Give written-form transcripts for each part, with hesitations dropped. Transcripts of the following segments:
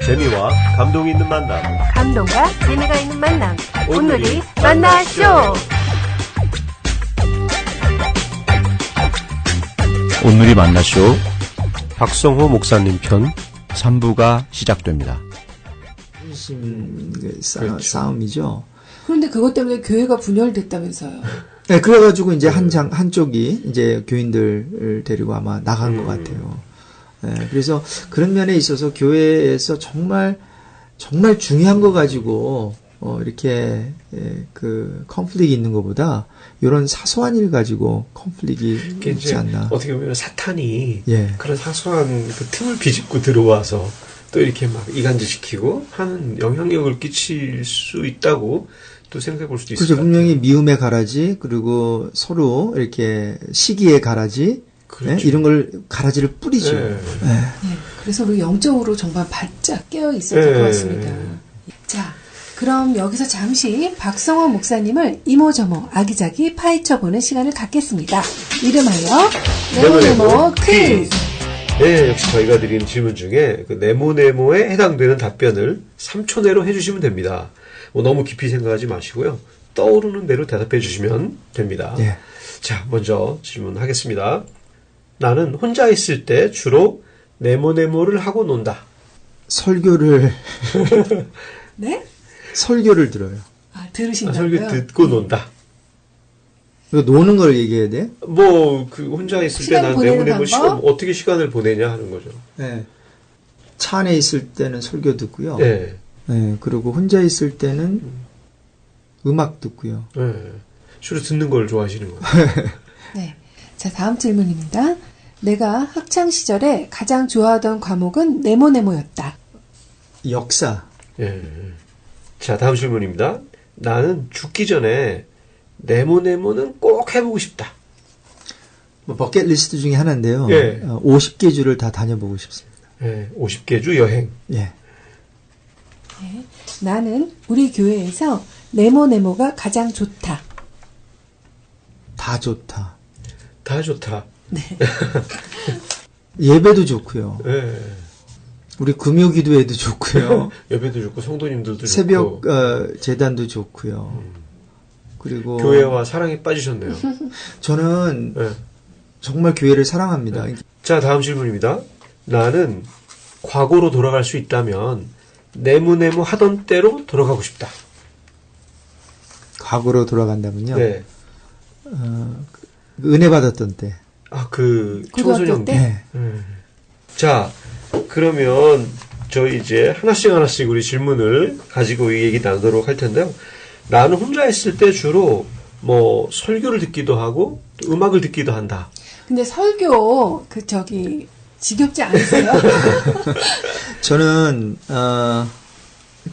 재미와 감동이 있는 만남. 감동과 재미가 있는 만남. 오늘이 만나쇼. 오늘이 만나쇼. 박성호 목사님 편 3부가 시작됩니다. 그렇죠. 싸움이죠. 그런데 그것 때문에 교회가 분열됐다면서요. 네, 그래가지고 이제 한쪽이 이제 교인들을 데리고 아마 나간 것 같아요. 네, 그래서 그런 면에 있어서 교회에서 정말 중요한 거 가지고 이렇게 그 컨플릭이 있는 것보다 이런 사소한 일 가지고 컨플릭이 있지 않나. 어떻게 보면 사탄이 예. 그런 사소한 그 틈을 비집고 들어와서 또 이렇게 막 이간질시키고 하는 영향력을 끼칠 수 있다고 또 생각해 볼 수도 있을 것 같아요. 분명히 미움의 가라지, 그리고 서로 이렇게 시기의 가라지, 그렇죠. 네? 이런 걸 가라지를 뿌리죠. 네. 네. 네, 그래서 우리 영적으로 정말 바짝 깨어 있어야 될 것 같습니다. 자, 그럼 여기서 잠시 박성호 목사님을 이모저모 아기자기 파헤쳐보는 시간을 갖겠습니다. 이름하여 네모네모 퀴즈. 네, 역시 저희가 드리는 질문 중에 그 네모네모에 해당되는 답변을 3초 내로 해주시면 됩니다. 뭐 너무 깊이 생각하지 마시고요. 떠오르는 대로 대답해 주시면 됩니다. 예. 자, 먼저 질문하겠습니다. 나는 혼자 있을 때 주로 네모네모를 하고 논다. 설교를 네? 설교를 들어요. 아, 들으신다고요? 설교 듣고 논다. 이거 노는 걸 얘기해야 돼? 뭐, 그, 혼자 있을 때 시간 난 보내는 네모네모 방법? 시간, 어떻게 시간을 보내냐 하는 거죠. 네. 차 안에 있을 때는 설교 듣고요. 네. 네, 그리고 혼자 있을 때는 음악 듣고요. 네. 주로 듣는 걸 좋아하시는 거예요. 네. 자, 다음 질문입니다. 내가 학창시절에 가장 좋아하던 과목은 네모네모였다. 역사. 예. 자, 다음 질문입니다. 나는 죽기 전에 네모네모는 꼭 해보고 싶다. 뭐 버킷리스트 중에 하나인데요. 예. 50개 주를 다 다녀보고 싶습니다. 예, 50개 주 여행. 예. 네. 나는 우리 교회에서 네모네모가 가장 좋다. 다 좋다. 다 좋다. 예배도 좋고요. 예. 우리 금요 기도회도 좋고요. 예배도 좋고 성도님들도 새벽 좋고. 재단도 좋고요. 그리고 교회와 사랑에 빠지셨네요. 저는 예. 정말 교회를 사랑합니다. 자, 다음 질문입니다. 나는 과거로 돌아갈 수 있다면 네모네모 하던 때로 돌아가고 싶다. 과거로 돌아간다면요. 네. 은혜 받았던 때. 아, 그 고등학교 청소년 때? 네. 자, 그러면 저희 이제 하나씩 우리 질문을 가지고 이 얘기 나누도록 할 텐데요. 나는 혼자 있을 때 주로 뭐 설교를 듣기도 하고 또 음악을 듣기도 한다. 근데 설교, 지겹지 않으세요? 저는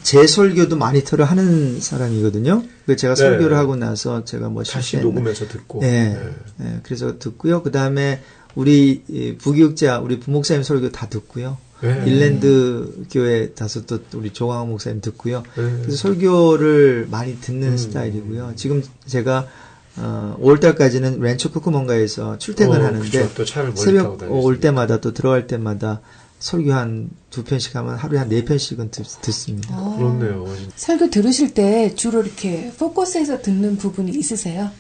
제 설교도 모니터를 하는 사람이거든요. 제가 설교를 네. 하고 나서 제가 뭐 다시 녹음해서 듣고. 네. 네. 그래서 듣고요. 그 다음에 우리 부교육자, 우리 부목사님 설교 다 듣고요. 네. 일랜드 교회 가서 또 우리 조광호 목사님 듣고요. 네. 그래서 설교를 많이 듣는 스타일이고요. 지금 제가 5월달까지는 렌처 쿠쿠먼가에서 출퇴근하는데 그쵸. 또 차를 멀리 타고 새벽 다니시니까. 올 때마다 또 들어갈 때마다 설교 한 2편씩 하면 하루에 한 4편씩은 듣습니다. 그렇네요. 설교 들으실 때 주로 이렇게 포커스해서 듣는 부분이 있으세요?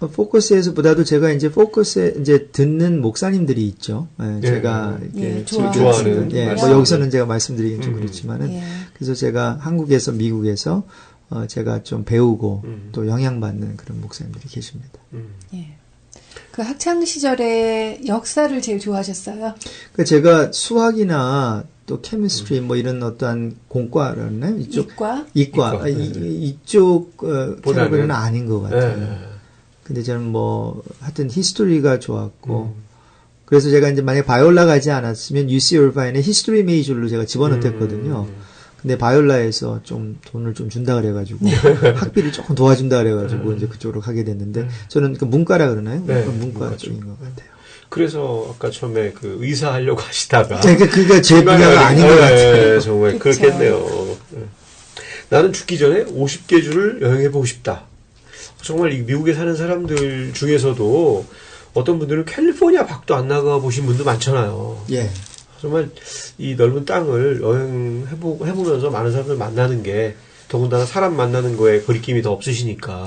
포커스에서보다도 제가 이제 포커스에 이제 듣는 목사님들이 있죠. 예, 제가 이렇게 예, 좋아하는 예, 뭐 말씀. 여기서는 제가 말씀드리긴 좀 그렇지만은 예. 그래서 제가 한국에서 미국에서 제가 좀 배우고 또 영향받는 그런 목사님들이 계십니다. 예. 그 학창 시절에 역사를 제일 좋아하셨어요? 그 제가 수학이나 또 케미스트리 뭐 이런 어떠한 공과라는 이과? 이과 이쪽 캐러비는 아닌 것 같아요. 네. 근데 저는 뭐 하여튼 히스토리가 좋았고 그래서 제가 이제 만약에 바이올라 가지 않았으면 UC 얼바인에 히스토리 메이저로 제가 집어넣었거든요. 근데 바이올라에서 좀 돈을 좀 준다 그래가지고 학비를 조금 도와준다 그래가지고 이제 그쪽으로 가게 됐는데 저는 그 문과라 그러나요? 네, 문과 쪽인 것 같아요. 그래서 아까 처음에 그 의사 하려고 하시다가 그러니까 제 분야가 아닌 것 같아요. 정말 그쵸. 그렇겠네요. 네. 나는 죽기 전에 50개 주를 여행해보고 싶다. 정말 이 미국에 사는 사람들 중에서도 어떤 분들은 캘리포니아 밖도 안 나가 보신 분도 많잖아요. 예. 정말 이 넓은 땅을 해보면서 많은 사람들 만나는 게 더군다나 사람 만나는 거에 거리낌이 더 없으시니까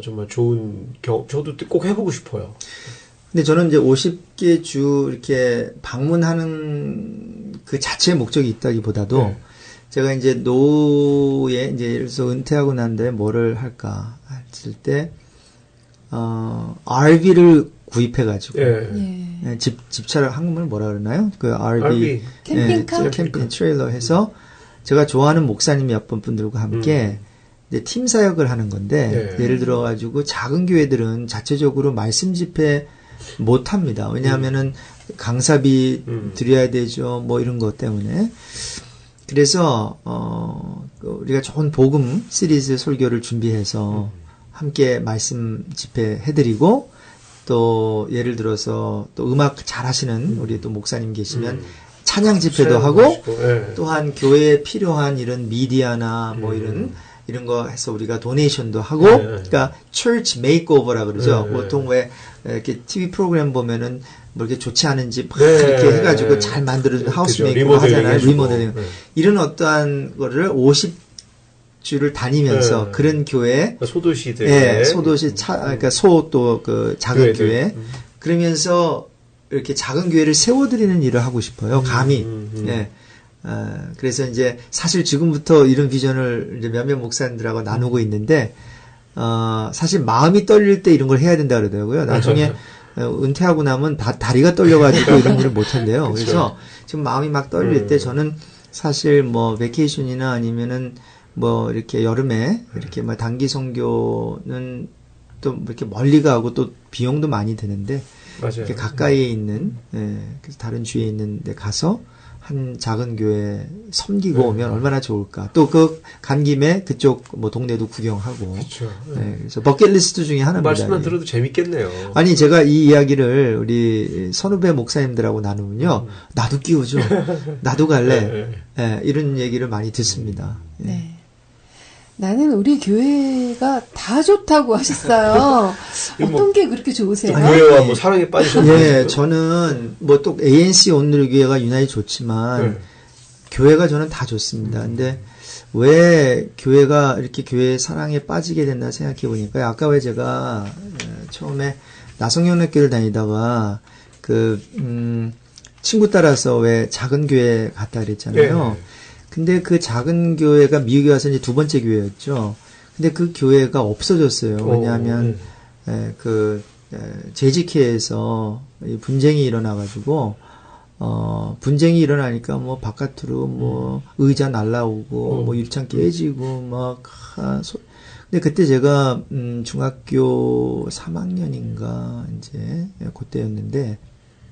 정말 좋은 저도 꼭 해보고 싶어요. 근데 저는 이제 50개 주 이렇게 방문하는 그 자체의 목적이 있다기보다도 네. 제가 이제 노후에 이제 예를 들어서 은퇴하고 난 다음에 뭐를 할까 했을 때 RV를 구입해가지고 예. 예. 집차를 한국말 뭐라 그러나요? 그 RV. 캠핑카? 캠핑 트레일러 해서 제가 좋아하는 목사님 몇 분들과 함께 이제 팀 사역을 하는 건데 네. 예를 들어 가지고 작은 교회들은 자체적으로 말씀 집회 못 합니다. 왜냐하면은 강사비 드려야 되죠. 뭐 이런 것 때문에. 그래서 우리가 좋은 복음 시리즈 설교를 준비해서 함께 말씀 집회 해드리고 또 예를 들어서 또 음악 잘하시는 우리 또 목사님 계시면 찬양 집회도 하고 예. 또한 교회에 필요한 이런 미디어나 뭐 이런 거 해서 우리가 도네이션도 하고 네. 그러니까 church makeover라 그러죠. 네. 보통 왜 이렇게 TV 프로그램 보면은 뭐 이렇게 좋지 않은 집 막 네. 이렇게 해가지고 잘 만들어준 하우스 그죠. 메이크업 리모델링 하잖아요. 해주고. 리모델링. 네. 이런 어떠한 거를 50주를 다니면서 네. 그런 교회 소도시들. 예, 소도시 그러니까 또 그 작은 교회들. 교회 그러면서 이렇게 작은 교회를 세워드리는 일을 하고 싶어요. 감히. 예. 그래서 이제 사실 지금부터 이런 비전을 이제 몇몇 목사님들하고 나누고 있는데, 사실 마음이 떨릴 때 이런 걸 해야 된다 그러더라고요. 나중에 은퇴하고 나면 다리가 떨려가지고 이런 일을 못 한대요. 그래서 지금 마음이 막 떨릴 때 저는 사실 뭐 베케이션이나 아니면은 뭐 이렇게 여름에 이렇게 뭐 단기 선교는 또 이렇게 멀리 가고 또 비용도 많이 드는데, 맞아요. 이렇게 가까이에 있는, 그래서 다른 주에 있는 데 가서 한 작은 교회 섬기고 오면 얼마나 좋을까. 또 그 간 김에 그쪽 뭐 동네도 구경하고. 그렇죠. 그래서 버킷리스트 중에 하나입니다. 말씀만 예. 들어도 재밌겠네요. 아니 제가 이 이야기를 우리 선후배 목사님들하고 나누면요. 나도 끼워줘. 나도 갈래. 예, 이런 얘기를 많이 듣습니다. 예. 네. 나는 우리 교회가 다 좋다고 하셨어요. 어떤 게 그렇게 좋으세요? 교회와 뭐 사랑에 빠지셨나요? 예, 저는 뭐 또 ANC 온누리 교회가 유난히 좋지만 교회가 저는 다 좋습니다. 근데 왜 교회가 이렇게 교회 사랑에 빠지게 됐나 생각해 보니까 아까 왜 제가 처음에 나성영락교를 다니다가 친구 따라서 왜 작은 교회 갔다 그랬잖아요. 근데 그 작은 교회가 미국에 와서 이제 두 번째 교회였죠. 근데 그 교회가 없어졌어요. 왜냐하면 재직회에서 분쟁이 일어나가지고 분쟁이 일어나니까 뭐 바깥으로 뭐 의자 날라오고 뭐 유리창 깨지고 막 근데 그때 제가 중학교 3학년인가 이제 그때였는데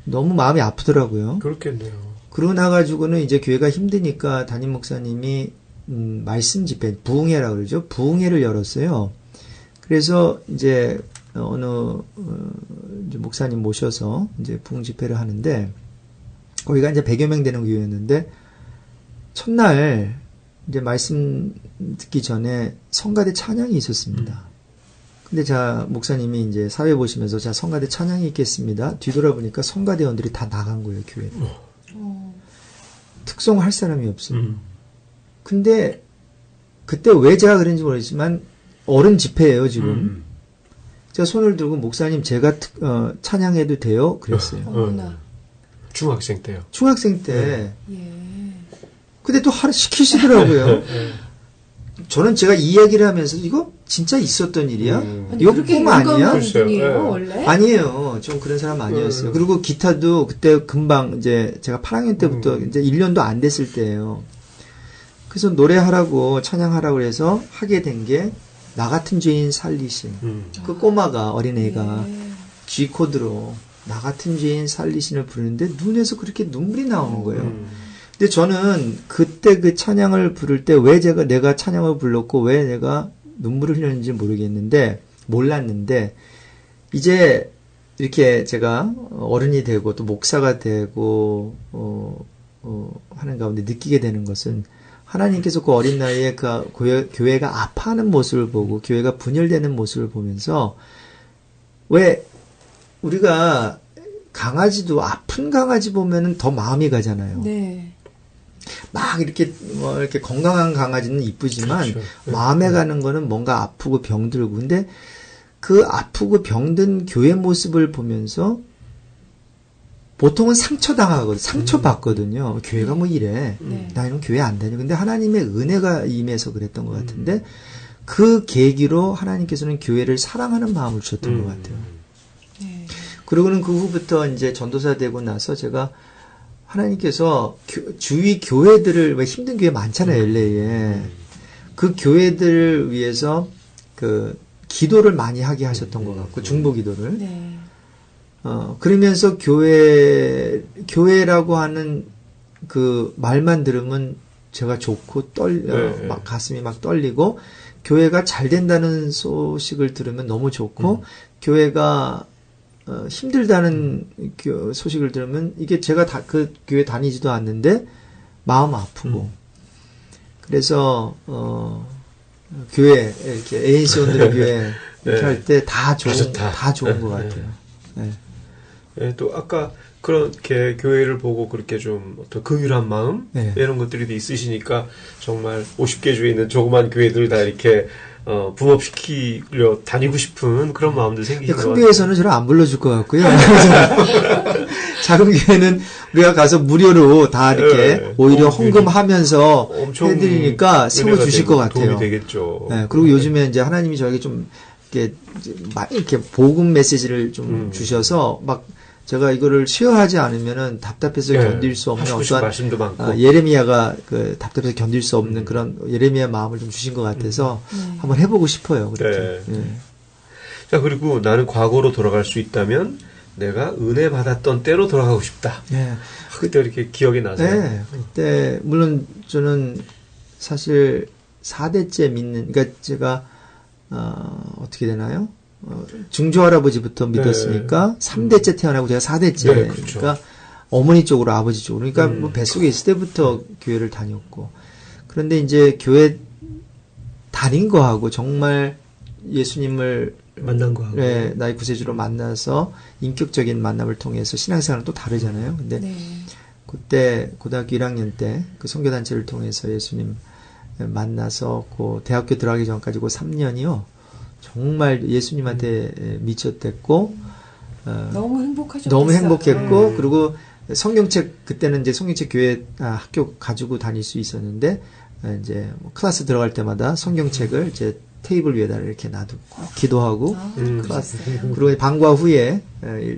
너무 마음이 아프더라고요. 그렇겠네요. 그러고 나가지고는 이제 교회가 힘드니까 담임 목사님이 말씀 집회 부흥회라 그러죠. 부흥회를 열었어요. 그래서 이제 어느 이제 목사님 모셔서 이제 부흥 집회를 하는데 거기가 이제 100여 명 되는 교회였는데 첫날 이제 말씀 듣기 전에 성가대 찬양이 있었습니다. 근데 자 목사님이 이제 사회 보시면서 자 성가대 찬양이 있겠습니다. 뒤돌아보니까 성가대원들이 다 나간 거예요 교회에. 특송할 사람이 없어요. 근데 그때 왜 제가 그런지 모르겠지만 어른 집회예요 지금. 제가 손을 들고 목사님 제가 찬양해도 돼요? 그랬어요. 어머나. 중학생 때요. 중학생 때. 예. 근데 또 하루 시키시더라고요. 저는 제가 이 이야기를 하면서 이거 진짜 있었던 일이야? 아니, 이거 그렇게 꿈 아니야? 용감한 글쎄요. 분이에요, 네. 원래? 아니에요. 좀 그런 사람 아니었어요. 그리고 기타도 그때 금방 이제 제가 8학년 때부터 이제 1년도 안 됐을 때예요. 그래서 노래하라고 찬양하라고 해서 하게 된 게 나 같은 죄인 살리신 그 꼬마가 어린애가 G 코드로 나 같은 죄인 살리신을 부르는데 눈에서 그렇게 눈물이 나오는 거예요. 근데 저는 그때 그 찬양을 부를 때 왜 내가 찬양을 불렀고 왜 내가 눈물을 흘렸는지 몰랐는데 이제 이렇게 제가 어른이 되고 또 목사가 되고 하는 가운데 느끼게 되는 것은 하나님께서 그 어린 나이에 그 교회가 아파하는 모습을 보고 교회가 분열되는 모습을 보면서 왜 우리가 강아지도 아픈 강아지 보면은 더 마음이 가잖아요. 네. 막 이렇게 뭐 이렇게 건강한 강아지는 이쁘지만 그렇죠. 마음에 가는 거는 뭔가 아프고 병들고 근데 그 아프고 병든 교회 모습을 보면서 보통은 상처당하거든, 상처받거든요. 교회가 뭐 이래. 네. 나 이런 교회 안 다녀. 근데 하나님의 은혜가 임해서 그랬던 것 같은데 그 계기로 하나님께서는 교회를 사랑하는 마음을 주셨던 것 같아요. 네. 그리고는 그 후부터 이제 전도사 되고 나서 제가 하나님께서 주위 교회들을 왜 힘든 교회 많잖아요, LA에. 그 교회들을 위해서 그 기도를 많이 하게 하셨던 것 같고 중보 기도를. 네. 그러면서 교회라고 하는 그 말만 들으면 제가 좋고 막 가슴이 막 떨리고 교회가 잘 된다는 소식을 들으면 너무 좋고 교회가 힘들다는 소식을 들으면 이게 제가 그 교회 다니지도 않는데 마음 아프고 그래서 교회 이렇게 ANC 온누리 교회 이렇게 네. 할 때 다 좋은 것 네. 같아요. 네. 예, 또 아까 그렇게 교회를 보고 그렇게 좀 어떤 긍휼한 마음 네. 이런 것들이 있으시니까 정말 50개 주에 있는 조그만 교회들 다 이렇게 붕업시키려 다니고 싶은 그런 마음도 생기는 것 큰 같아요. 교회에서는 저를 안 불러줄 것 같고요. 작은 교회는 우리가 가서 무료로 다 이렇게 네. 오히려 헌금하면서 엄청 해드리니까 세워주실 것 같아요. 도움이 되겠죠. 네, 그리고 요즘에 이제 하나님이 저에게 좀 이렇게 복음 메시지를 좀 주셔서 막 제가 이거를 수여하지 않으면은 답답해서 견딜 수 없는 하시고 싶은 어떠한 말씀도 많고. 예레미야가 그 답답해서 견딜 수 없는 그런 예레미야 마음을 좀 주신 것 같아서 한번 해보고 싶어요. 그렇게. 네. 네. 자, 그리고 나는 과거로 돌아갈 수 있다면 내가 은혜 받았던 때로 돌아가고 싶다. 네. 그때 이렇게 기억이 나세요? 네. 그때 물론 저는 사실 4대째 믿는 그러니까 제가 어떻게 되나요? 증조 할아버지부터 믿었으니까 3대째 태어나고 제가 4대째. 네, 그렇죠. 그러니까 어머니 쪽으로 아버지 쪽으로. 그러니까 뭐 뱃속에 있을 때부터 교회를 다녔고. 그런데 이제 교회 다닌 거하고 정말 예수님을 만난 거하고. 네, 나의 구세주로 만나서 인격적인 만남을 통해서 신앙생활은 또 다르잖아요. 근데 네. 그때 고등학교 1학년 때 그 선교단체를 통해서 예수님 만나서 그 대학교 들어가기 전까지 그 3년이요. 정말 예수님한테 미쳤댔고 너무 행복하셨겠어요. 너무 행복했고 그리고 성경책 그때는 이제 성경책 교회 학교 가지고 다닐 수 있었는데 이제 뭐 클래스 들어갈 때마다 성경책을 이제 테이블 위에다 이렇게 놔두고 기도하고 클래스 그리고 방과 후에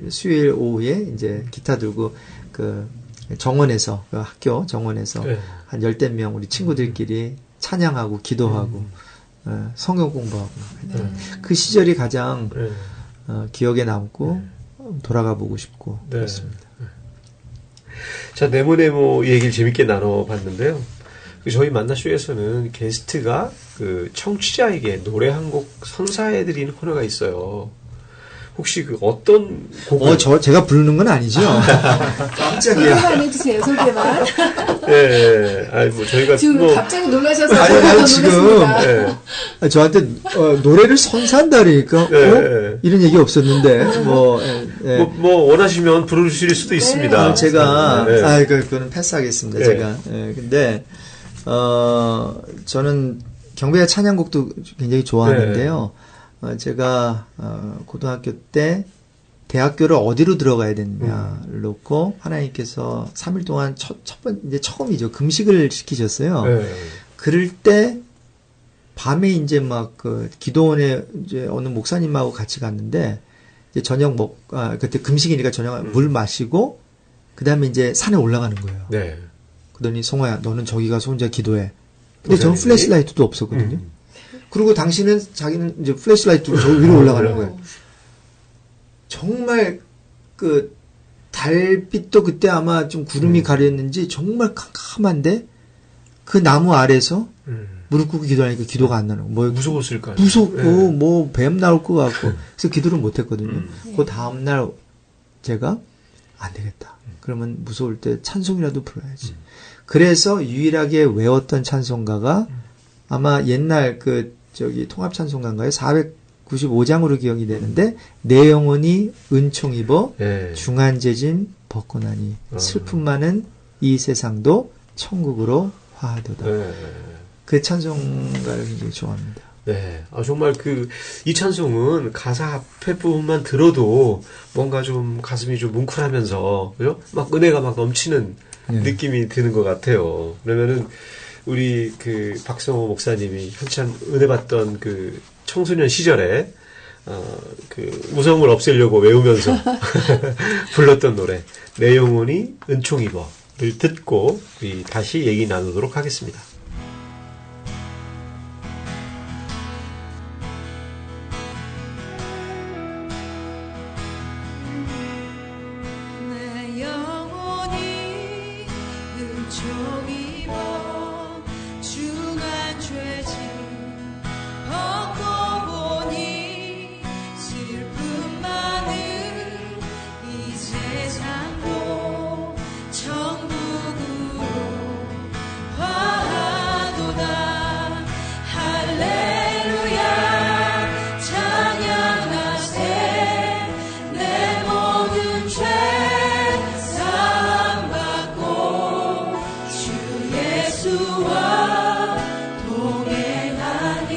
수요일 오후에 이제 기타 들고 그 정원에서 그 학교 정원에서 네. 한 10명 우리 친구들끼리 찬양하고 기도하고 성경 공부하고 그 시절이 가장 네. 기억에 남고 돌아가 보고 싶고 네. 그렇습니다. 자, 네모네모 얘기를 재밌게 나눠봤는데요. 저희 만나쇼에서는 게스트가 그 청취자에게 노래 한 곡 선사해드리는 코너가 있어요. 혹시 그 어떤 곡을 제가 부르는 건 아니죠? 깜짝이야. 소개만 해주세요. 소개만. 예, 아니 뭐 저희가 지금 뭐 갑자기 놀라셔서 아니, 저희가 아니, 더 지금, 놀랐습니다. 예, 저한테 노래를 선사한다니까 네. 이런 얘기 없었는데 뭐 원하시면 부르실 수도 있습니다. 제가 네. 그거는 패스하겠습니다. 네. 제가 근데 저는 경배와 찬양곡도 굉장히 좋아하는데요. 제가 고등학교 때 대학교를 어디로 들어가야 되느냐를 놓고 하나님께서 3일 동안 이제 처음이죠. 금식을 시키셨어요. 네. 그럴 때 밤에 이제 막 그 기도원에 이제 어느 목사님하고 같이 갔는데 이제 저녁 그때 금식이니까 저녁 물 마시고 그다음에 이제 산에 올라가는 거예요. 네. 그러더니 성화야 너는 저기 가서 혼자 기도해. 근데 저는 목사님이? 플래시라이트도 없었거든요. 그리고 자기는 이제 플래시라이트로 저 위로 올라가는 거예요. 정말 그 달빛도 그때 아마 좀 구름이 가렸는지 정말 캄캄한데 그 나무 아래서 무릎 꿇고 기도하니까 기도가 안 나는 거예요. 뭐 무서웠을까요? 무섭고 네. 뭐 뱀 나올 것 같고 그래서 기도를 못 했거든요. 그 다음 날 제가 안 되겠다. 그러면 무서울 때 찬송이라도 불러야지. 그래서 유일하게 외웠던 찬송가가 아마 옛날 통합 찬송가인가요? 95장으로 기억이 되는데 내 영혼이 은총 입어 예. 중한 재짐 벗고 나니 슬픔 많은 이 세상도 천국으로 화하도다. 예. 그 찬송가를 굉장히 좋아합니다. 네. 아, 정말 이 찬송은 가사 앞에 부분만 들어도 뭔가 좀 가슴이 좀 뭉클하면서, 그죠? 막 은혜가 막 넘치는 네. 느낌이 드는 것 같아요. 그러면은, 우리 박성호 목사님이 한참 은혜 받던 청소년 시절에, 무서움을 없애려고 외우면서 불렀던 노래, 내 영혼이 은총 입어를 듣고, 우리 다시 얘기 나누도록 하겠습니다. 내 영혼이 은총 입어 중한 죄짐 벗고 보니 슬픔 많은 이 세상도 천국으로 화하도다. 할렐루야 찬양하세. 내 모든 죄 사함받고 주 예수와 동행하니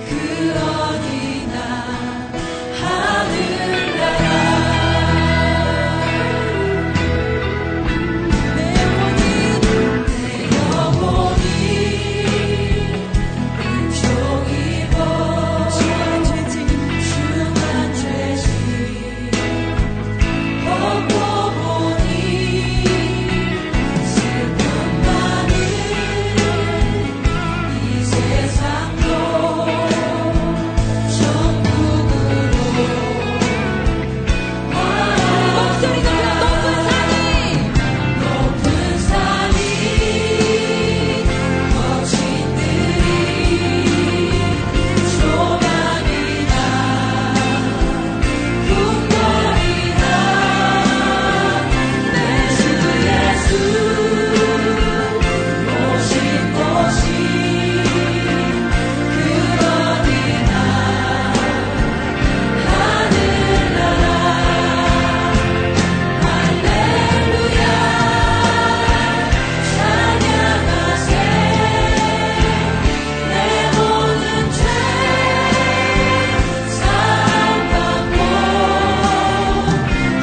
그 어디나 하늘나라. 내 영혼이 은총 입어 중한 죄짐 벗고 보니 슬픔 많은 이 세상도 천국으로 목소리 높여 높은 산이 거친 들이 조망이나 궁궐이나 내 주 예수 오신 곳이 그 어디나 하늘나라. 할렐루야 찬양하세. 내 모든 죄 사함받고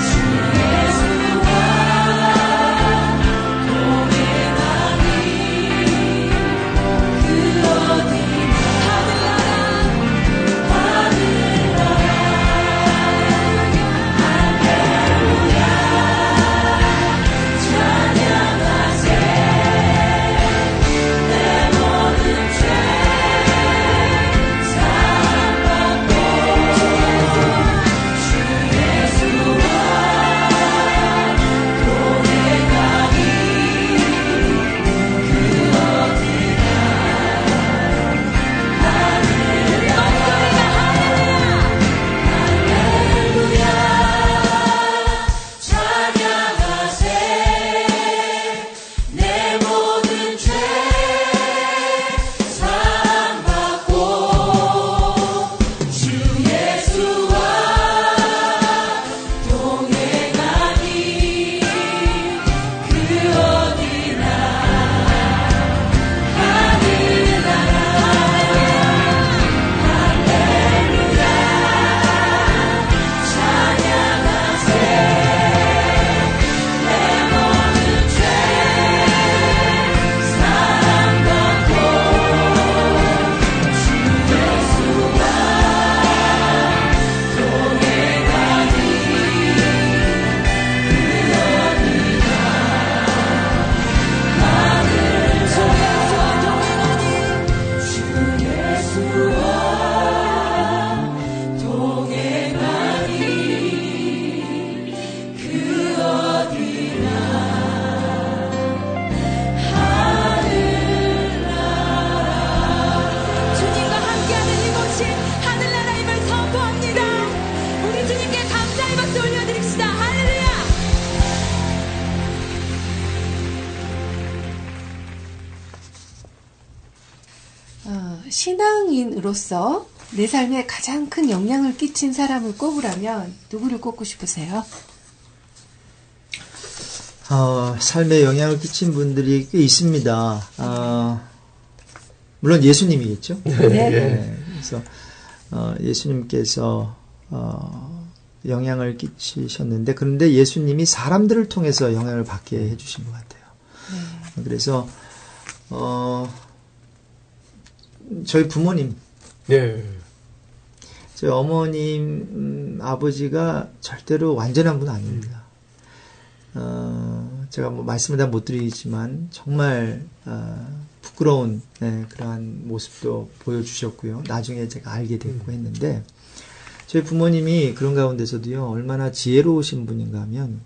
주 예수와 동행하니 그 어디나 하늘나라. 할렐루야 찬양하세. 내 모든 죄 사함받고 주 예수와 동행하니 그 어디나 할렐루야 찬양하세. 내 모든 죄 사함받고 주 예수와 동행하니 그 어디나 하늘나라. 할렐루야 찬양하세. 내 모든 죄 사함받고 주 예수와 동행하니 그 어디나 주 예수와 동행하니 그 어디나 주님과 함께하는 이곳이 하늘나라임을 선포합니다. 우리 주님께 감사의 박수 올려드립시다. 할렐루야. 신앙인으로서 내 삶에 가장 큰 영향을 끼친 사람을 꼽으라면 누구를 꼽고 싶으세요? 삶에 영향을 끼친 분들이 꽤 있습니다. 물론 예수님이겠죠. 네. 그래서 예수님께서 영향을 끼치셨는데, 그런데 예수님이 사람들을 통해서 영향을 받게 해주신 것 같아요. 그래서 저희 부모님, 네. 저희 어머님, 아버지가 절대로 완전한 분 아닙니다. 제가 뭐 말씀을 다 못 드리지만 정말 부끄러운 그러한 모습도 보여주셨고요. 나중에 제가 알게 됐고 했는데, 저희 부모님이 그런 가운데서도요, 얼마나 지혜로우신 분인가 하면,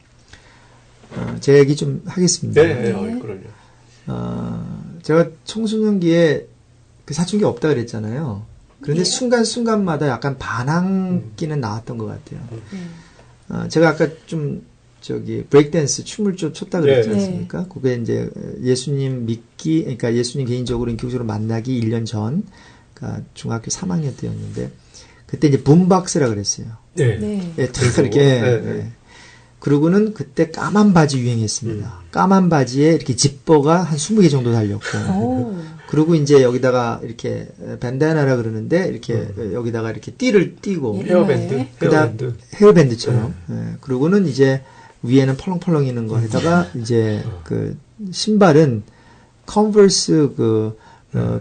제 얘기 좀 하겠습니다. 네. 그럼요. 제가 청소년기에 그 사춘기 없다 그랬잖아요. 그런데 순간순간마다 약간 반항기는 나왔던 것 같아요. 제가 아까 좀 브레이크댄스 춤을 좀 췄다 그랬지 않습니까? 그게 이제 예수님 믿기, 그러니까 예수님 개인적으로 인격적으로 만나기 1년 전, 그러니까 중학교 3학년 때였는데, 그때 이제 붐박스라 그랬어요. 네. 탁 이렇게. 그러고는 그때 까만 바지 유행했습니다. 까만 바지에 이렇게 지퍼가 한 20개 정도 달렸고, 그리고 이제 여기다가 이렇게 밴다나라 그러는데, 이렇게 여기다가 이렇게 띠를 띠고, 헤어밴드. 그다음 헤어밴드처럼. 그러고는 이제 위에는 펄렁펄렁 있는 거에다가 이제 그 신발은 컨버스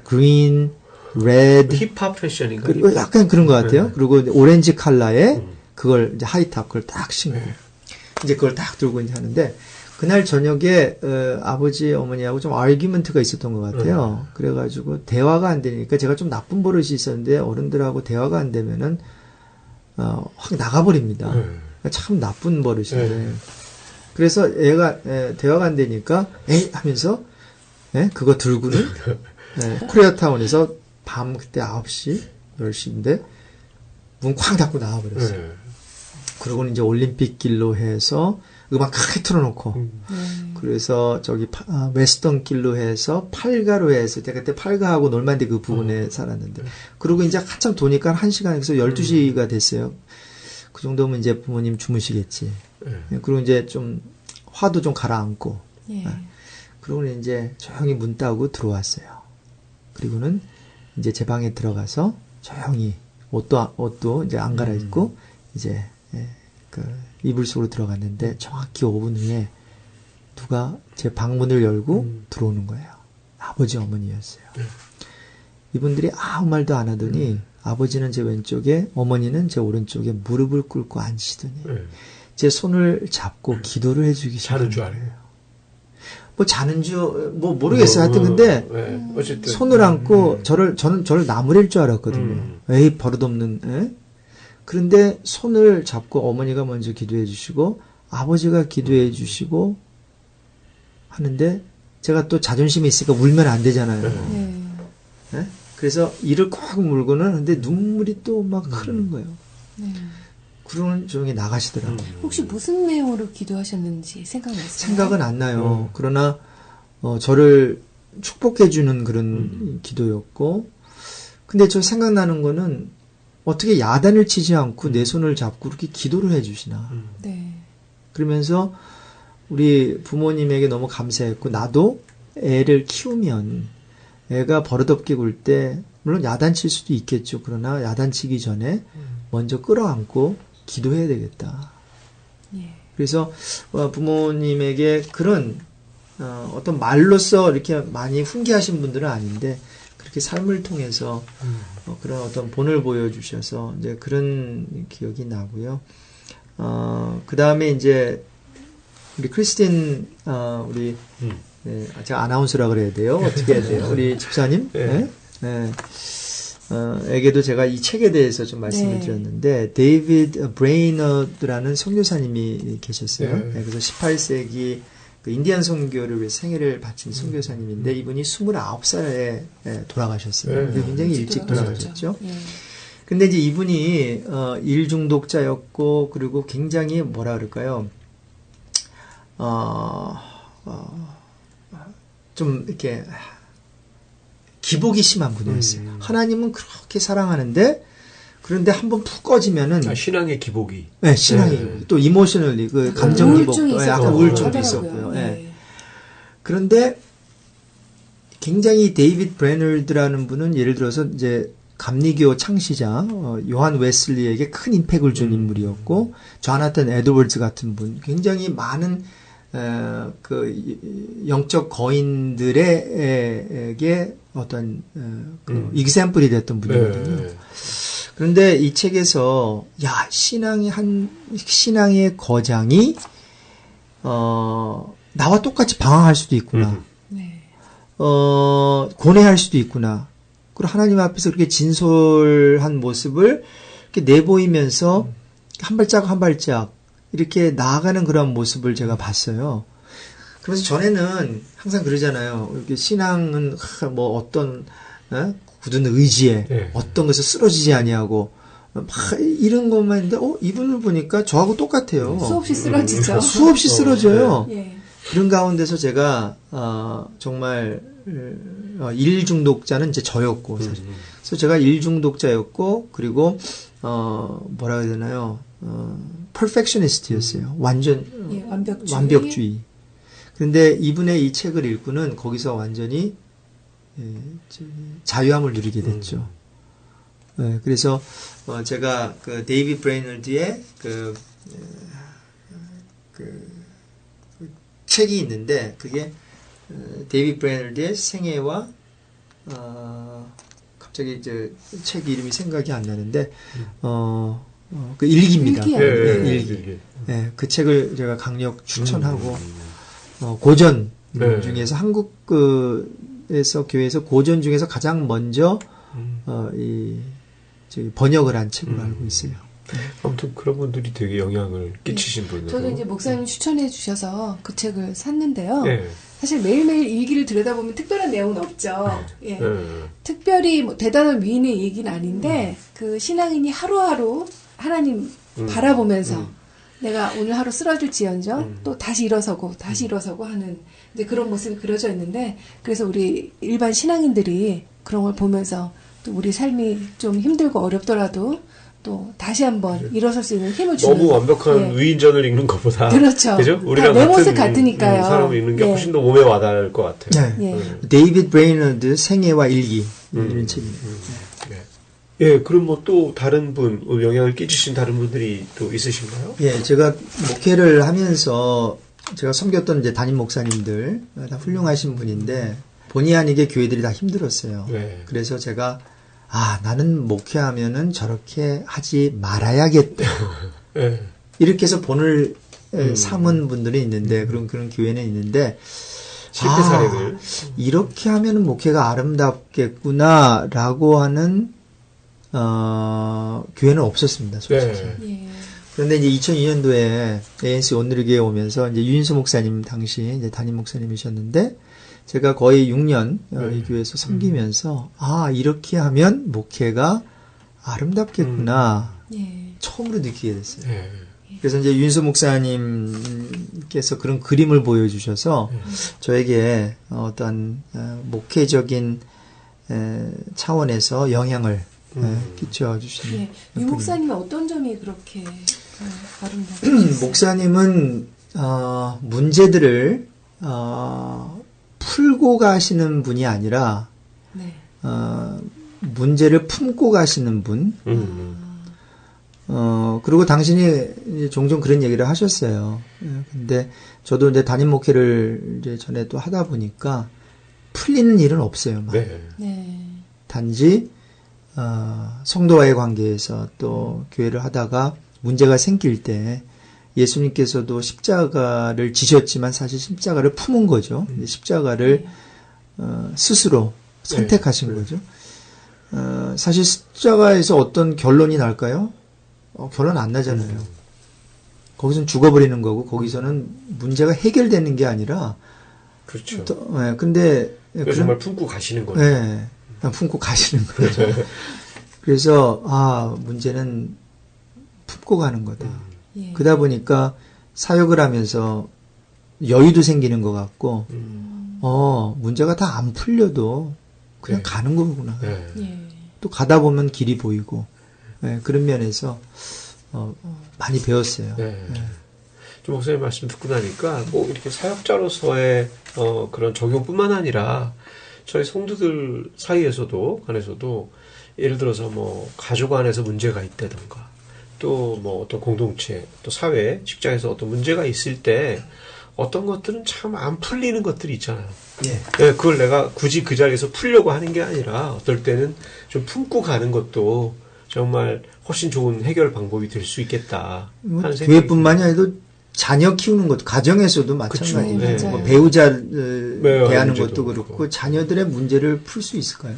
그린, 레드, 힙합 패션인가? 그리고 약간 그런 것 같아요. 그리고 오렌지 컬러에 그걸 이제 하이탑 그걸 딱 신고 이제 그걸 딱 들고 이제 하는데, 그날 저녁에 아버지 어머니하고 좀 아규먼트가 있었던 것 같아요. 그래가지고 대화가 안 되니까, 제가 좀 나쁜 버릇이 있었는데 어른들하고 대화가 안 되면은 확 나가버립니다. 참 나쁜 버릇인데. 그래서 얘가 대화가 안 되니까 에이 하면서 그거 들고는 코리아타운에서 밤 그때 9시 10시인데 문 쾅 닫고 나와버렸어요. 그러고는 이제 올림픽 길로 해서 음악 크게 틀어놓고, 그래서 저기 웨스턴 길로 해서 팔가로 해서, 제가 그때 팔가하고 놀만디 그 부근에 살았는데, 그리고 이제 한참 도니까 1시간에서 12시가 됐어요. 그 정도면 이제 부모님 주무시겠지. 그리고 이제 좀 화도 좀 가라앉고, 그러고는 이제 조용히 문 따고 들어왔어요. 그리고는 이제 제 방에 들어가서 조용히 옷도 이제 안 갈아입고 이제 그 이불 속으로 들어갔는데, 정확히 5분 후에 누가 제 방문을 열고 들어오는 거예요. 아버지 어머니였어요. 이분들이 아무 말도 안 하더니 아버지는 제 왼쪽에, 어머니는 제 오른쪽에 무릎을 꿇고 앉으시더니 제 손을 잡고 기도를 해주기 자는 줄 시작해요. 알아요. 뭐 자는 줄 뭐 모르겠어요. 하여튼 근데 어쨌든 손을 안고 저는 저를 나무랄 줄 알았거든요. 에이 버릇없는. 그런데 손을 잡고 어머니가 먼저 기도해 주시고 아버지가 기도해 주시고 하는데, 제가 또 자존심이 있으니까 울면 안 되잖아요. 그래서 이를 꽉 물고는, 근데 눈물이 또 막 흐르는 거예요. 그러는 조용히 나가시더라고요. 혹시 무슨 내용으로 기도하셨는지 생각나세요? 생각은 안 나요. 그러나 저를 축복해 주는 그런 기도였고, 근데 저 생각나는 거는 어떻게 야단을 치지 않고 내 손을 잡고 이렇게 기도를 해 주시나. 그러면서 우리 부모님에게 너무 감사했고, 나도 애를 키우면 애가 버릇없게 굴 때 물론 야단칠 수도 있겠죠. 그러나 야단치기 전에 먼저 끌어안고 기도해야 되겠다. 그래서 부모님에게 그런 어떤 말로써 이렇게 많이 훈계하신 분들은 아닌데, 그렇게 삶을 통해서 그런 어떤 본을 보여주셔서 이제 그런 기억이 나고요. 그 다음에 이제 우리 크리스틴 우리 제가 아나운서라 그래야 돼요. 어떻게 해야 돼요? 우리 집사님? 에게도 제가 이 책에 대해서 좀 말씀을 드렸는데, 데이비드 브레이너드라는 선교사님이 계셨어요. 그래서 18세기 그 인디안 선교를 위해 생애를 바친 선교사님인데, 이분이 29살에 돌아가셨어요. 굉장히 일찍 돌아가셨죠. 근데 이제 이분이 일 중독자였고, 그리고 굉장히 뭐라 그럴까요? 좀 이렇게 기복이 심한 분이었어요. 하나님은 그렇게 사랑하는데 그런데 한번 푹 꺼지면은 신앙의 기복이. 네, 신앙이 또 이모셔널리 그 감정 기복, 우울증이 약간 있었다고 우울증도 하더라고요. 있었고요. 예. 예. 그런데 굉장히 데이비드 브레널드라는 분은 예를 들어서 이제 감리교 창시자 요한 웨슬리에게 큰 임팩을 준 인물이었고 조나탄 에드워즈 같은 분 굉장히 많은 그 영적 거인들에게 어떤 이그샘플이 됐던 분이거든요. 네. 그런데 이 책에서 야 신앙의 거장이 나와 똑같이 방황할 수도 있구나. 네. 고뇌할 수도 있구나. 그리고 하나님 앞에서 그렇게 진솔한 모습을 이렇게 내보이면서 한 발짝 한 발짝 이렇게 나아가는 그런 모습을 제가 봤어요. 그래서 전에는 항상 그러잖아요. 이렇게 신앙은 뭐 어떤 굳은 의지에 네. 어떤 것을 쓰러지지 아니하고 막 이런 것만 있는데 이분을 보니까 저하고 똑같아요. 수없이 쓰러지죠. 수없이 쓰러져요. 예. 그런 가운데서 제가 정말 일 중독자는 이제 저였고 사실. 그래서 제가 일 중독자였고 그리고 뭐라 해야 되나요? perfectionist였어요. 완전 예, 완벽주의. 그런데 이분의 이 책을 읽고는 거기서 완전히 자유함을 누리게 됐죠. 네, 그래서 제가 그 데이비드 브레이널드의 그 책이 있는데 그게 데이비드 브레이널드의 생애와 갑자기 이제 책 이름이 생각이 안 나는데 그 일기입니다. 일기야. 일기. 네, 그 책을 제가 강력 추천하고 고전 중에서 한국에서 교회에서 고전 중에서 가장 먼저 번역을 한 책으로 알고 있어요. 아무튼 그런 분들이 되게 영향을 끼치신 분으로. 저도 이제 목사님 추천해 주셔서 그 책을 샀는데요. 네. 사실 매일매일 일기를 들여다보면 특별한 내용은 없죠. 예. 네. 특별히 뭐 대단한 위인의 얘기는 아닌데 그 신앙인이 하루하루 하나님 바라보면서 내가 오늘 하루 쓰러질지언정 또 다시 일어서고 하는 이제 그런 모습이 그려져 있는데 그래서 우리 일반 신앙인들이 그런 걸 보면서 또 우리 삶이 좀 힘들고 어렵더라도 또 다시 한번 일어설 수 있는 힘을 주는 너무 완벽한 예. 위인전을 읽는 것보다 그렇죠. 그죠? 다 내 모습 같으니까요. 사람을 읽는 게 예. 훨씬 더 몸에 와닿을 것 같아요. 네. 예. 데이비드 브레이널드 생애와 일기 이런 책입니다. 네. 예, 그럼 뭐 또 다른 분 영향을 끼치신 다른 분들이 또 있으신가요? 예, 제가 목회를 하면서 제가 섬겼던 이제 담임 목사님들 다 훌륭하신 분인데 본의 아니게 교회들이 다 힘들었어요. 네. 그래서 제가 나는 목회하면은 저렇게 하지 말아야겠다. 네. 이렇게 해서 본을 삼은 분들이 있는데 그런 교회는 있는데 실패 사례들 이렇게 하면은 목회가 아름답겠구나라고 하는 교회는 없었습니다, 솔직히. 네. 예. 그런데 이제 2002년도에 ANC 오늘의 교회 오면서 이제 유인수 목사님 당시 이제 담임 목사님이셨는데 제가 거의 6년 이 교회에서 섬기면서 이렇게 하면 목회가 아름답겠구나 예. 처음으로 느끼게 됐어요. 네. 그래서 이제 유인수 목사님께서 그런 그림을 보여주셔서 저에게 어떤 목회적인 차원에서 영향을 끼쳐주시는. 예. 유 목사님은 어떤 점이 그렇게 아름다우셨어요? 목사님은 문제들을 풀고 가시는 분이 아니라 네. 문제를 품고 가시는 분. 그리고 당신이 이제 종종 그런 얘기를 하셨어요. 근데 저도 이제 담임 목회를 이제 전에 또 하다 보니까 풀리는 일은 없어요. 막. 네. 네. 단지 성도와의 관계에서 또 교회를 하다가 문제가 생길 때 예수님께서도 십자가를 지셨지만 사실 십자가를 품은 거죠. 십자가를 스스로 선택하신 거죠. 사실 십자가에서 어떤 결론이 날까요? 결론 안 나잖아요. 거기서는 죽어버리는 거고 거기서는 문제가 해결되는 게 아니라 그렇죠. 근데 정말 품고 가시는 거죠. 네, 그냥 품고 가시는 거죠. 그래서 문제는 품고 가는 거다. 예. 그러다 보니까 사역을 하면서 여유도 생기는 것 같고 문제가 다 안 풀려도 그냥 네. 가는 거구나. 네. 예. 또 가다 보면 길이 보이고 네, 그런 면에서 많이 배웠어요. 네. 좀 목사님 말씀 듣고 나니까 꼭 이렇게 사역자로서의 그런 적용뿐만 아니라 저희 성도들 사이에서도 간에서도 예를 들어서 뭐 가족 안에서 문제가 있다던가 또 뭐 어떤 공동체 또 사회 직장에서 어떤 문제가 있을 때 어떤 것들은 참 안 풀리는 것들이 있잖아요. 예. 네, 그걸 내가 굳이 그 자리에서 풀려고 하는 게 아니라 어떨 때는 좀 품고 가는 것도 정말 훨씬 좋은 해결 방법이 될 수 있겠다 하는 생각이 교회뿐만이 아니라 자녀 키우는 것도 가정에서도 마찬가지예요. 그쵸. 뭐 네. 배우자를 네, 대하는 문제도 것도 그렇고 그렇고. 자녀들의 문제를 풀 수 있을까요?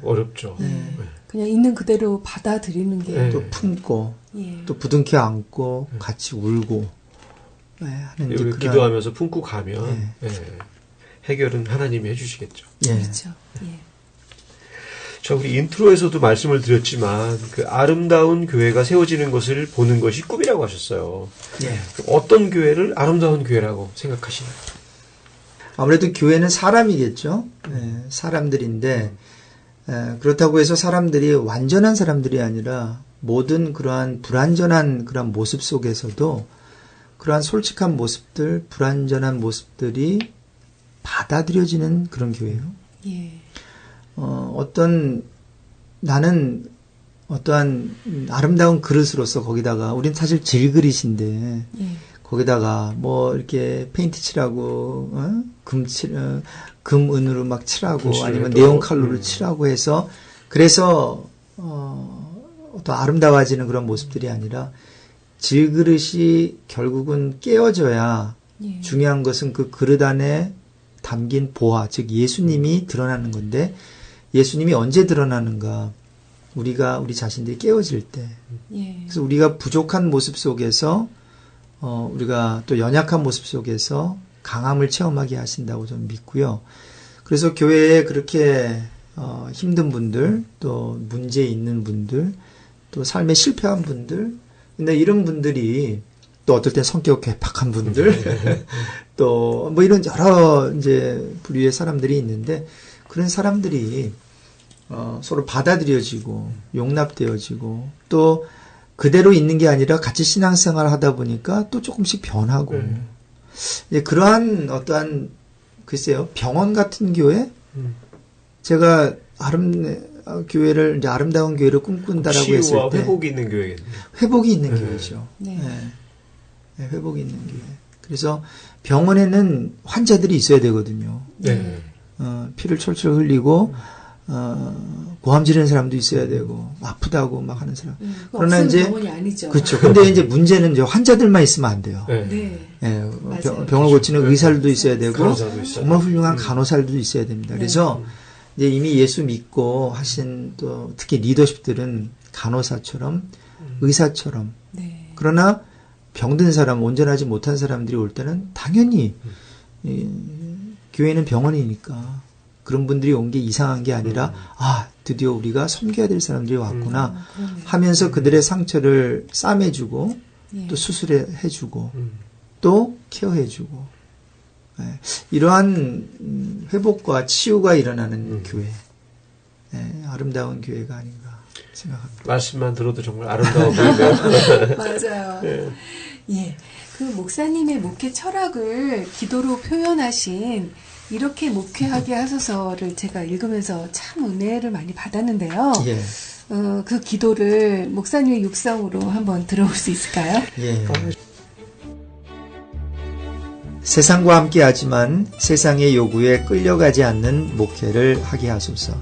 어렵죠. 네. 그냥 있는 그대로 받아들이는 게 네. 또 품고 예. 또 부둥켜 안고 같이 울고 하는 이제 우리 그런- 기도하면서 품고 가면 해결은 하나님이 해주시겠죠. 예. 그렇죠. 예. 자, 우리 인트로에서도 말씀을 드렸지만 그 아름다운 교회가 세워지는 것을 보는 것이 꿈이라고 하셨어요. 예. 어떤 교회를 아름다운 교회라고 생각하시나요? 아무래도 교회는 사람이겠죠. 사람들인데 그렇다고 해서 사람들이 완전한 사람들이 아니라 모든 그러한 불완전한 그런 모습 속에서도 그러한 솔직한 모습들, 불완전한 모습들이 받아들여지는 그런 교회예요. 예. 나는 어떠한 아름다운 그릇으로서 거기다가 우린 사실 질그릇인데 예. 거기다가 뭐 이렇게 페인트 칠하고 금 은으로 막 칠하고 그렇죠. 아니면 또, 네온 칼로로 칠하고 해서 그래서 어떤 아름다워지는 그런 모습들이 아니라 질그릇이 결국은 깨어져야 예. 중요한 것은 그 그릇 안에 담긴 보화, 즉 예수님이 드러나는 건데 예수님이 언제 드러나는가? 우리가 우리 자신들이 깨어질 때. 예. 그래서 우리가 부족한 모습 속에서 우리가 또 연약한 모습 속에서 강함을 체험하게 하신다고 저는 믿고요. 그래서 교회에 그렇게 힘든 분들, 또 문제 있는 분들, 또 삶에 실패한 분들, 근데 이런 분들이 또 어떨 땐 성격 괴팍한 분들, 또 뭐 이런 여러 이제 부류의 사람들이 있는데 그런 사람들이 서로 받아들여지고 용납되어지고 또 그대로 있는 게 아니라 같이 신앙생활을 하다 보니까 또 조금씩 변하고 그러한 어떠한 글쎄요 병원 같은 교회 제가 교회를 이제 아름다운 교회를 꿈꾼다라고 했을 치유와 때 회복이 있는 교회겠네요. 회복이 있는 교회죠. 네. 네, 회복이 있는 교회. 그래서 병원에는 환자들이 있어야 되거든요. 네. 피를 철철 흘리고 고함 지르는 사람도 있어야 되고 아프다고 막 하는 사람. 그러나 없으면 이제 병원이 아니죠. 그렇죠. 근데 이제 문제는 이제 환자들만 있으면 안 돼요. 네. 네. 예, 맞아요. 병을 고치는 의사들도 있어야 되고 간호사도 있어야 정말 훌륭한 간호사들도 있어야 됩니다. 그래서 이제 이미 예수 믿고 하신 또 특히 리더십들은 간호사처럼 의사처럼 네. 그러나 병든 사람, 온전하지 못한 사람들이 올 때는 당연히 교회는 병원이니까 그런 분들이 온 게 이상한 게 아니라 드디어 우리가 섬겨야 될 사람들이 왔구나 그러네요. 하면서 그들의 상처를 싸매주고 예. 또 수술해주고 또 케어해주고 이러한 회복과 치유가 일어나는 교회 아름다운 교회가 아닌가 생각합니다. 말씀만 들어도 정말 아름다워 보이네요. 맞아요. 예. 그 목사님의 목회 철학을 기도로 표현하신 이렇게 목회하게 하소서를 제가 읽으면서 참 은혜를 많이 받았는데요. 예. 그 기도를 목사님의 육성으로 한번 들어볼 수 있을까요? 예. 세상과 함께하지만 세상의 요구에 끌려가지 않는 목회를 하게 하소서.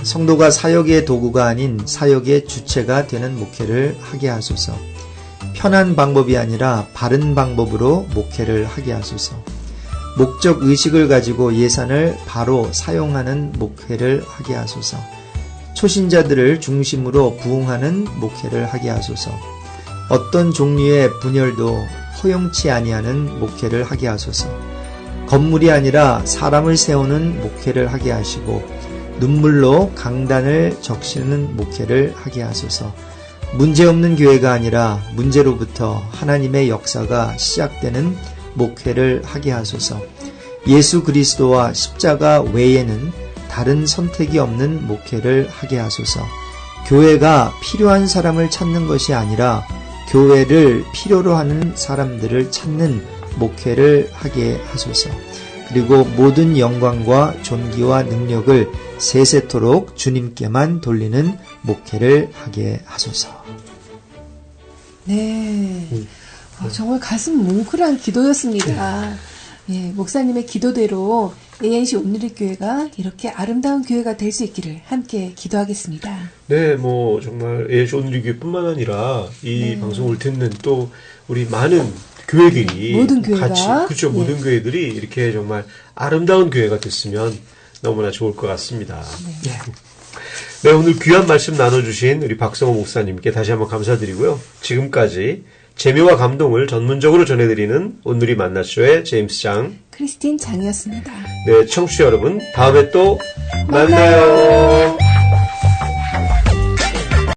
성도가 사역의 도구가 아닌 사역의 주체가 되는 목회를 하게 하소서. 편한 방법이 아니라 바른 방법으로 목회를 하게 하소서. 목적 의식을 가지고 예산을 바로 사용하는 목회를 하게 하소서. 초신자들을 중심으로 부흥하는 목회를 하게 하소서. 어떤 종류의 분열도 허용치 아니하는 목회를 하게 하소서. 건물이 아니라 사람을 세우는 목회를 하게 하시고 눈물로 강단을 적시는 목회를 하게 하소서. 문제없는 교회가 아니라 문제로부터 하나님의 역사가 시작되는 목회를 하게 하소서. 예수 그리스도와 십자가 외에는 다른 선택이 없는 목회를 하게 하소서. 교회가 필요한 사람을 찾는 것이 아니라 교회를 필요로 하는 사람들을 찾는 목회를 하게 하소서. 그리고 모든 영광과 존귀와 능력을 세세토록 주님께만 돌리는 목회를 하게 하소서. 네. 정말 가슴 뭉클한 기도였습니다. 예, 목사님의 기도대로 ANC 온누리교회가 이렇게 아름다운 교회가 될 수 있기를 함께 기도하겠습니다. 네, 뭐 정말 ANC 온누리교회뿐만 아니라 이 방송을 듣는 또 우리 많은 교회들이 모든 교회가 같이 그렇죠. 모든 교회들이 이렇게 정말 아름다운 교회가 됐으면 너무나 좋을 것 같습니다. 네, 오늘 귀한 말씀 나눠주신 우리 박성호 목사님께 다시 한번 감사드리고요. 지금까지 재미와 감동을 전문적으로 전해드리는 온누리 만나쇼의 제임스 장, 크리스틴 장이었습니다. 네, 청취자 여러분, 다음에 또 만나요.